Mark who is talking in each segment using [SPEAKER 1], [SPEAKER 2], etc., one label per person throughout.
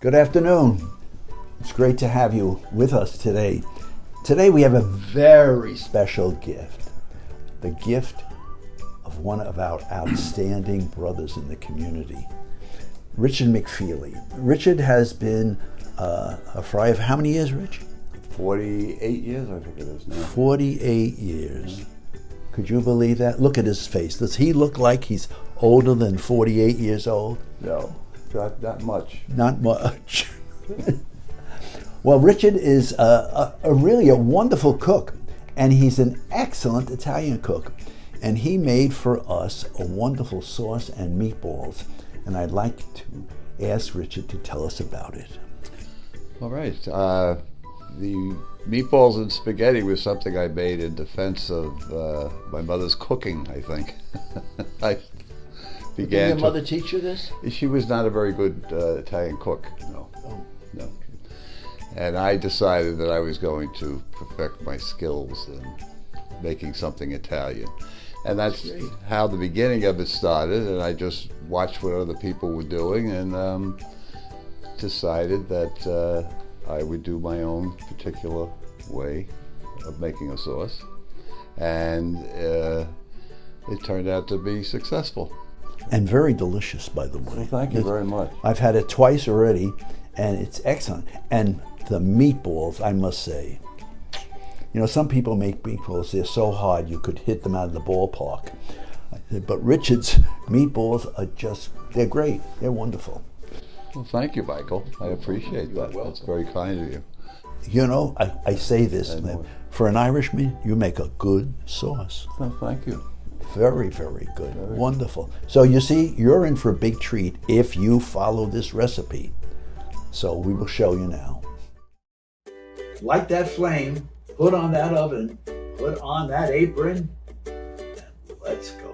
[SPEAKER 1] Good afternoon. It's great to have you with us today. Today we have a very special gift. The gift of one of our outstanding brothers in the community, Richard McFeely. Richard has been a Friar of how many years, Rich?
[SPEAKER 2] 48 years, I think it is now.
[SPEAKER 1] 48 years. Could you believe that? Look at his face. Does he look like he's older than 48 years old?
[SPEAKER 2] No, not much.
[SPEAKER 1] Not much. Well, Richard is really a wonderful cook, and he's an excellent Italian cook. And he made for us a wonderful sauce and meatballs. And I'd like to ask Richard to tell us about it.
[SPEAKER 2] All right. The meatballs and spaghetti was something I made in defense of my mother's cooking, I think. I began
[SPEAKER 1] Did your mother teach you this?
[SPEAKER 2] She was not a very good Italian cook, no.
[SPEAKER 1] Oh.
[SPEAKER 2] No. And I decided that I was going to perfect my skills in making something Italian. And that's how the beginning of it started, and I just watched what other people were doing and decided that I would do my own particular way of making a sauce. And it turned out to be successful.
[SPEAKER 1] And very delicious, by the way.
[SPEAKER 2] Well, thank you very much.
[SPEAKER 1] I've had it twice already, and it's excellent. And the meatballs, I must say, you know, some people make meatballs, they're so hard you could hit them out of the ballpark. But Richard's meatballs are just, they're great. They're wonderful.
[SPEAKER 2] Well, thank you, Michael. I appreciate that. That's very kind of you.
[SPEAKER 1] You know, I say this, man, for an Irishman, you make a good sauce.
[SPEAKER 2] Well, thank you.
[SPEAKER 1] Very, very good. Wonderful. So you see, you're in for a big treat if you follow this recipe. So we will show you now. Light that flame, put on that oven, put on that apron, and let's go.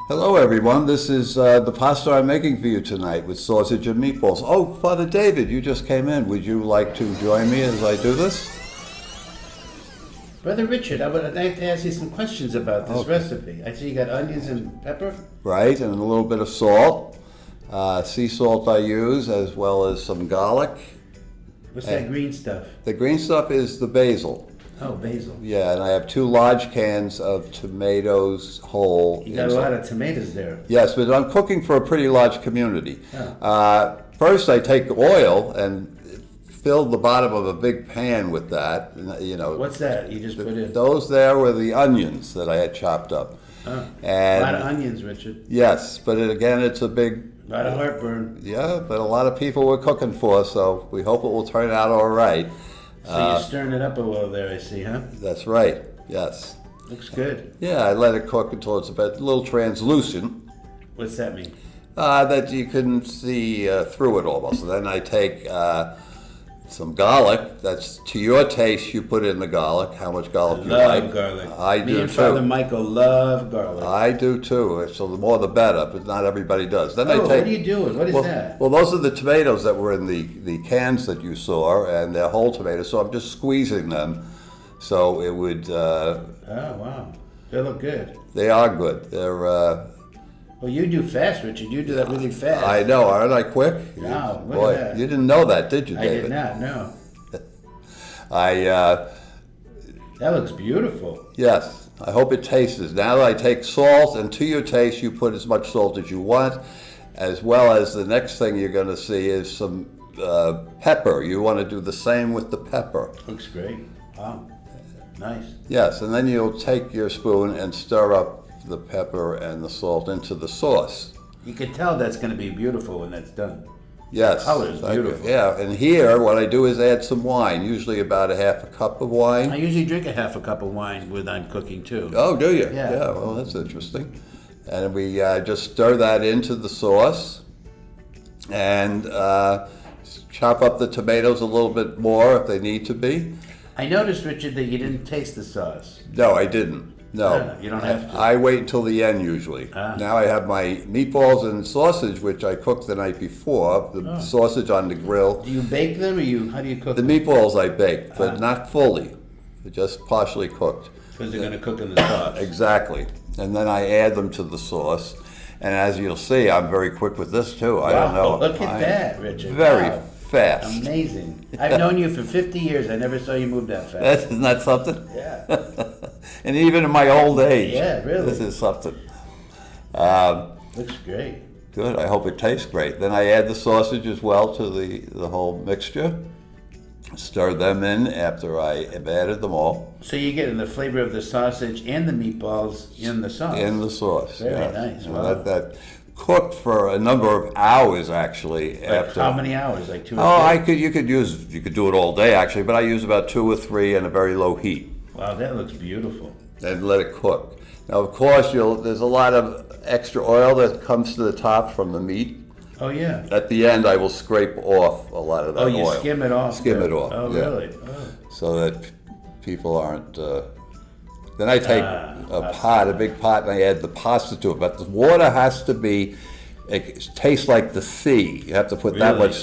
[SPEAKER 2] Hello, everyone. This is the pasta I'm making for you tonight with sausage and meatballs. Oh, Father David, you just came in. Would you like to join me as I do this?
[SPEAKER 3] Brother Richard, I would like to ask you some questions about this recipe. I see you got onions and pepper.
[SPEAKER 2] Right, and a little bit of salt. Sea salt I use, as well as some garlic.
[SPEAKER 3] What's that green stuff?
[SPEAKER 2] The green stuff is the basil.
[SPEAKER 3] Oh, basil.
[SPEAKER 2] Yeah, and I have 2 large cans of tomatoes whole.
[SPEAKER 3] You got a lot of tomatoes there.
[SPEAKER 2] Yes, but I'm cooking for a pretty large community.
[SPEAKER 3] Oh.
[SPEAKER 2] First, I take oil and fill the bottom of a big pan with that. You know,
[SPEAKER 3] What's that? You just put in?
[SPEAKER 2] those there were the onions that I had chopped up.
[SPEAKER 3] Oh.
[SPEAKER 2] And
[SPEAKER 3] A lot of onions, Richard.
[SPEAKER 2] yes, but again, it's a big.
[SPEAKER 3] A lot of heartburn.
[SPEAKER 2] Yeah, but a lot of people we're cooking for, so we hope it will turn out all right.
[SPEAKER 3] So you're stirring it up a little there, I see, huh?
[SPEAKER 2] That's right. Yes.
[SPEAKER 3] Looks good.
[SPEAKER 2] Yeah, I let it cook until it's a little translucent.
[SPEAKER 3] What's that mean?
[SPEAKER 2] That you can see through it almost. And then I take some garlic. That's to your taste. You put in the garlic. How much garlic you like?
[SPEAKER 3] Love garlic.
[SPEAKER 2] I do
[SPEAKER 3] Me and
[SPEAKER 2] too.
[SPEAKER 3] Father Michael love garlic.
[SPEAKER 2] I do too. So the more the better, but not everybody does. Then I take.
[SPEAKER 3] What are you doing? What is
[SPEAKER 2] well,
[SPEAKER 3] that?
[SPEAKER 2] Well, those are the tomatoes that were in the cans that you saw, and they're whole tomatoes. So I'm just squeezing them, so it would.
[SPEAKER 3] Oh, wow. They look good.
[SPEAKER 2] They are good. They're.
[SPEAKER 3] Well, you do fast, Richard. You do that really fast.
[SPEAKER 2] I know, aren't I quick?
[SPEAKER 3] Wow, look
[SPEAKER 2] Boy,
[SPEAKER 3] at that.
[SPEAKER 2] you didn't know that, did you,
[SPEAKER 3] I
[SPEAKER 2] David?
[SPEAKER 3] did not, no.
[SPEAKER 2] That
[SPEAKER 3] looks beautiful.
[SPEAKER 2] yes, I hope it tastes. Now that I take salt, and to your taste, you put as much salt as you want, as well as the next thing you're going to see is some pepper. You want to do the same with the pepper.
[SPEAKER 3] Looks great. Wow. Nice.
[SPEAKER 2] Yes, and then you'll take your spoon and stir up the pepper and the salt into the sauce.
[SPEAKER 3] You can tell that's going to be beautiful when that's done.
[SPEAKER 2] Yes.
[SPEAKER 3] The color is beautiful.
[SPEAKER 2] Yeah, and here what I do is add some wine, usually about a half a cup of wine.
[SPEAKER 3] I usually drink a half a cup of wine when I'm cooking too.
[SPEAKER 2] Oh, do you?
[SPEAKER 3] Yeah.
[SPEAKER 2] Yeah, well, that's interesting. And we just stir that into the sauce and chop up the tomatoes a little bit more if they need to be.
[SPEAKER 3] I noticed, Richard, that you didn't taste the sauce.
[SPEAKER 2] No, I didn't. No.
[SPEAKER 3] You don't have to.
[SPEAKER 2] I wait until the end usually. Now I have my meatballs and sausage, which I cooked the night before. The sausage on the grill.
[SPEAKER 3] Do you bake them, or how do you cook
[SPEAKER 2] The
[SPEAKER 3] them?
[SPEAKER 2] meatballs I baked, but not fully. They're just partially cooked.
[SPEAKER 3] Because they're going to cook in the sauce.
[SPEAKER 2] Exactly. And then I add them to the sauce. And as you'll see, I'm very quick with this too. I don't know.
[SPEAKER 3] Look at that, Richard.
[SPEAKER 2] Very
[SPEAKER 3] Wow.
[SPEAKER 2] fast.
[SPEAKER 3] Amazing. I've known you for 50 years. I never saw you move that fast.
[SPEAKER 2] Isn't that something?
[SPEAKER 3] Yeah.
[SPEAKER 2] And even in my old age.
[SPEAKER 3] Yeah, really.
[SPEAKER 2] This is something.
[SPEAKER 3] Looks great.
[SPEAKER 2] Good. I hope it tastes great. Then I add the sausage as well to the whole mixture. Stir them in after I have added them all.
[SPEAKER 3] So you're getting the flavor of the sausage and the meatballs in the sauce.
[SPEAKER 2] In the sauce.
[SPEAKER 3] Very
[SPEAKER 2] yes.
[SPEAKER 3] nice.
[SPEAKER 2] And
[SPEAKER 3] Wow.
[SPEAKER 2] that cooked for a number of hours actually.
[SPEAKER 3] Like
[SPEAKER 2] after.
[SPEAKER 3] how many hours? Like 2 or 3?
[SPEAKER 2] Oh, you could do it all day actually, but I use about 2 or 3 in a very low heat
[SPEAKER 3] Wow, that looks beautiful.
[SPEAKER 2] and let it cook. Now, of course, there's a lot of extra oil that comes to the top from the meat.
[SPEAKER 3] Oh, yeah.
[SPEAKER 2] At the end, I will scrape off a lot of that
[SPEAKER 3] Oh,
[SPEAKER 2] oil.
[SPEAKER 3] you skim it off?
[SPEAKER 2] Skim it off.
[SPEAKER 3] Oh,
[SPEAKER 2] yeah.
[SPEAKER 3] really? Oh.
[SPEAKER 2] So that people aren't. Then I take a big pot, and I add the pasta to it. But the water has to be. It tastes like the sea. You have to put that
[SPEAKER 3] Really?
[SPEAKER 2] much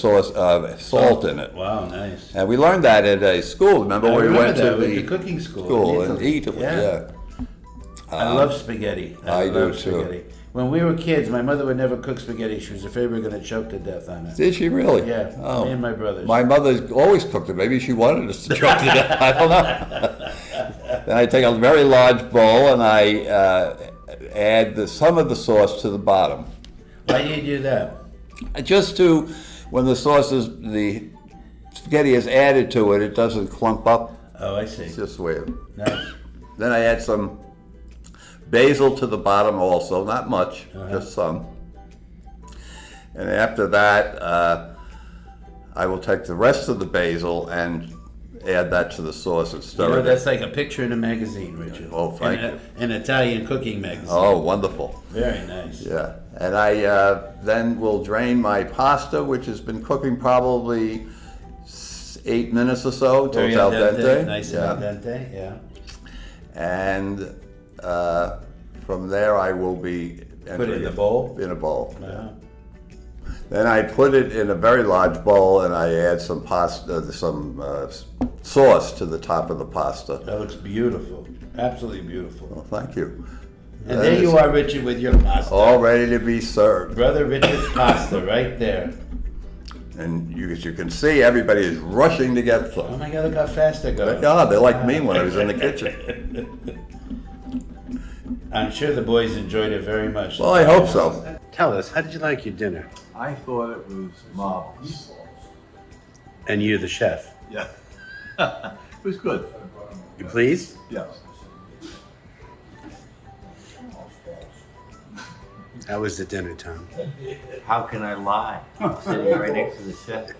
[SPEAKER 2] salt in it.
[SPEAKER 3] Wow, nice.
[SPEAKER 2] And we learned that at a school. Remember,
[SPEAKER 3] I
[SPEAKER 2] we
[SPEAKER 3] remember
[SPEAKER 2] went
[SPEAKER 3] that.
[SPEAKER 2] to
[SPEAKER 3] We
[SPEAKER 2] the
[SPEAKER 3] went to cooking school in
[SPEAKER 2] in
[SPEAKER 3] Italy.
[SPEAKER 2] Italy.
[SPEAKER 3] Yeah.
[SPEAKER 2] Yeah.
[SPEAKER 3] I love spaghetti.
[SPEAKER 2] I do,
[SPEAKER 3] love
[SPEAKER 2] too.
[SPEAKER 3] spaghetti. When we were kids, my mother would never cook spaghetti. She was afraid we were going to choke to death on it.
[SPEAKER 2] Did she really?
[SPEAKER 3] Yeah,
[SPEAKER 2] Oh.
[SPEAKER 3] me and my brothers.
[SPEAKER 2] My mother always cooked it. Maybe she wanted us to choke to death. I don't know. Then I take a very large bowl and I add some of the sauce to the bottom.
[SPEAKER 3] Why do you do that?
[SPEAKER 2] Just to, when the spaghetti is added to it, it doesn't clump up.
[SPEAKER 3] Oh, I see.
[SPEAKER 2] It's just the way it.
[SPEAKER 3] Nice.
[SPEAKER 2] Then I add some basil to the bottom also, not much, just some. And after that, I will take the rest of the basil and add that to the sauce and
[SPEAKER 3] You
[SPEAKER 2] stir
[SPEAKER 3] know,
[SPEAKER 2] it.
[SPEAKER 3] that's like a picture in a magazine, Richard.
[SPEAKER 2] Oh, thank you.
[SPEAKER 3] An Italian cooking magazine.
[SPEAKER 2] Oh, wonderful.
[SPEAKER 3] Very nice.
[SPEAKER 2] Yeah. And I then will drain my pasta, which has been cooking probably 8 minutes or so till
[SPEAKER 3] Very
[SPEAKER 2] it's al dente.
[SPEAKER 3] Nice and al dente, yeah.
[SPEAKER 2] And from there I will be
[SPEAKER 3] Put it in the bowl?
[SPEAKER 2] In a bowl.
[SPEAKER 3] Wow.
[SPEAKER 2] Then I put it in a very large bowl and I add some pasta, sauce to the top of the pasta.
[SPEAKER 3] That looks beautiful. Absolutely beautiful.
[SPEAKER 2] Well, thank you.
[SPEAKER 3] And there you are, Richard, with your pasta.
[SPEAKER 2] All ready to be served.
[SPEAKER 3] Brother Richard's pasta right there.
[SPEAKER 2] And as you can see, everybody is rushing to get
[SPEAKER 3] Oh
[SPEAKER 2] some.
[SPEAKER 3] my God, look how fast they're going.
[SPEAKER 2] Yeah, they're like me when I was in the kitchen.
[SPEAKER 3] I'm sure the boys enjoyed it very much.
[SPEAKER 2] Well, I hope so.
[SPEAKER 3] Tell us, how did you like your dinner?
[SPEAKER 4] I thought it was marvelous.
[SPEAKER 3] And you, the chef.
[SPEAKER 4] Yeah. It was good.
[SPEAKER 3] You pleased?
[SPEAKER 4] Yeah.
[SPEAKER 3] How was the dinner, Tom?
[SPEAKER 5] How can I lie? I'm sitting right next to the chef.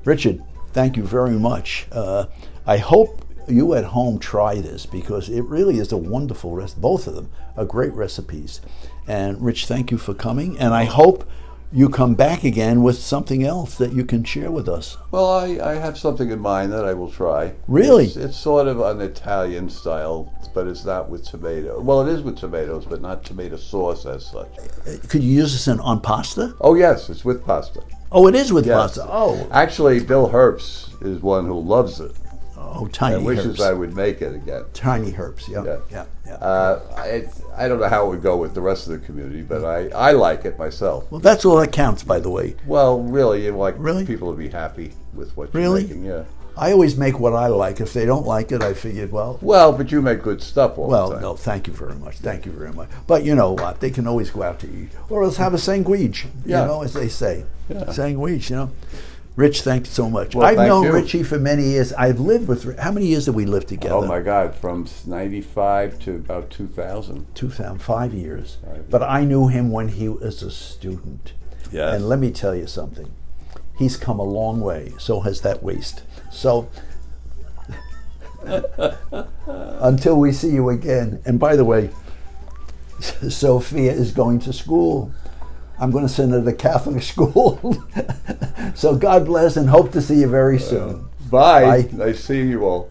[SPEAKER 1] Richard, thank you very much. I hope you at home try this because it really is a wonderful recipe. Both of them are great recipes. And Rich, thank you for coming. And I hope you come back again with something else that you can share with us.
[SPEAKER 2] Well, I have something in mind that I will try.
[SPEAKER 1] Really?
[SPEAKER 2] It's sort of an Italian style, but it's not with tomato. Well, it is with tomatoes, but not tomato sauce as such.
[SPEAKER 1] Could you use this on pasta?
[SPEAKER 2] Oh, yes, it's with pasta.
[SPEAKER 1] Oh, it is with
[SPEAKER 2] Yes.
[SPEAKER 1] pasta. Oh,
[SPEAKER 2] Actually, Bill Herbst is one who loves it
[SPEAKER 1] tiny
[SPEAKER 2] and wishes
[SPEAKER 1] herbs.
[SPEAKER 2] I would make it again.
[SPEAKER 1] Tiny herbs, yeah.
[SPEAKER 2] Yeah.
[SPEAKER 1] Yeah.
[SPEAKER 2] I don't know how it would go with the rest of the community, but I like it myself.
[SPEAKER 1] Well, that's all that counts, by the way.
[SPEAKER 2] Well, really, you like
[SPEAKER 1] Really?
[SPEAKER 2] people to be happy with what you're
[SPEAKER 1] Really?
[SPEAKER 2] making, yeah.
[SPEAKER 1] I always make what I like. If they don't like it, I figured, well,
[SPEAKER 2] Well, but you make good stuff all the
[SPEAKER 1] well,
[SPEAKER 2] time.
[SPEAKER 1] no, thank you very much. Thank you very much. But you know what? They can always go out to eat. Or else have a sandwich,
[SPEAKER 2] Yeah.
[SPEAKER 1] you know, as they say.
[SPEAKER 2] Yeah.
[SPEAKER 1] Sandwich, you know. Rich, thanks so much.
[SPEAKER 2] Well,
[SPEAKER 1] I've
[SPEAKER 2] thank
[SPEAKER 1] known
[SPEAKER 2] you.
[SPEAKER 1] Richie for many years. I've lived with, how many years did we live together?
[SPEAKER 2] Oh my God, from 95 to about 2000.
[SPEAKER 1] 5 years.
[SPEAKER 2] Right.
[SPEAKER 1] But I knew him when he was a student.
[SPEAKER 2] Yes.
[SPEAKER 1] And let me tell you something. He's come a long way. So has that waist. So until we see you again. And by the way, Sophia is going to school. I'm going to send her to Catholic school. So God bless and hope to see you very soon.
[SPEAKER 2] Bye.
[SPEAKER 1] Bye.
[SPEAKER 2] Nice seeing you all.